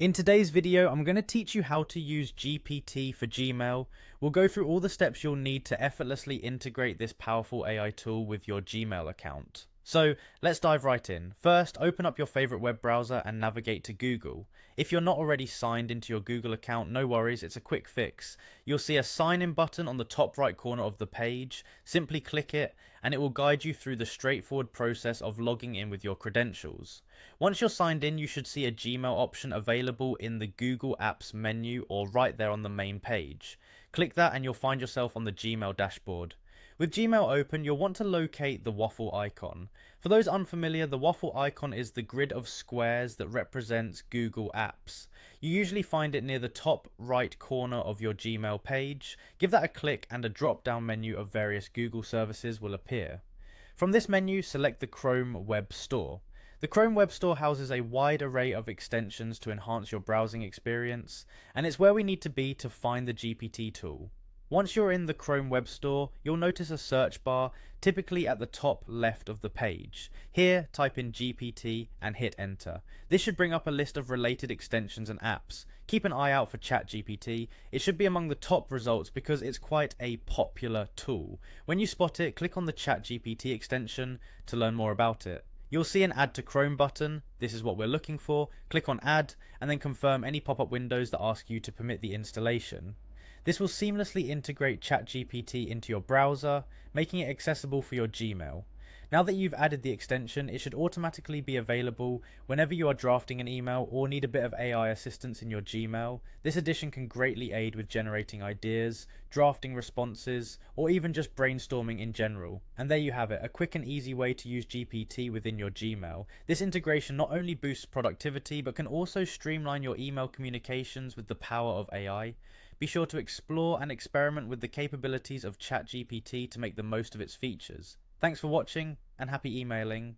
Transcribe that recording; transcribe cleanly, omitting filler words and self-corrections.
In today's video, I'm going to teach you how to use GPT for Gmail. We'll go through all the steps you'll need to effortlessly integrate this powerful AI tool with your Gmail account. So let's dive right in. First, open up your favorite web browser and navigate to Google. If you're not already signed into your Google account, no worries, it's a quick fix. You'll see a sign in button on the top right corner of the page. Simply click it and it will guide you through the straightforward process of logging in with your credentials. Once you're signed in, you should see a Gmail option available in the Google Apps menu or right there on the main page. Click that and you'll find yourself on the Gmail dashboard. With Gmail open, you'll want to locate the waffle icon. For those unfamiliar, the waffle icon is the grid of squares that represents Google Apps. You usually find it near the top right corner of your Gmail page. Give that a click and a drop-down menu of various Google services will appear. From this menu, select the Chrome Web Store. The Chrome Web Store houses a wide array of extensions to enhance your browsing experience, and it's where we need to be to find the GPT tool. Once you're in the Chrome Web Store, you'll notice a search bar, typically at the top left of the page. Here, type in GPT and hit enter. This should bring up a list of related extensions and apps. Keep an eye out for ChatGPT. It should be among the top results because it's quite a popular tool. When you spot it, click on the ChatGPT extension to learn more about it. You'll see an Add to Chrome button. This is what we're looking for. Click on Add and then confirm any pop-up windows that ask you to permit the installation. This will seamlessly integrate ChatGPT into your browser, making it accessible for your Gmail. Now that you've added the extension, it should automatically be available whenever you are drafting an email or need a bit of AI assistance in your Gmail. This addition can greatly aid with generating ideas, drafting responses, or even just brainstorming in general. And there you have it, a quick and easy way to use GPT within your Gmail. This integration not only boosts productivity, but can also streamline your email communications with the power of AI. Be sure to explore and experiment with the capabilities of ChatGPT to make the most of its features. Thanks for watching and happy emailing.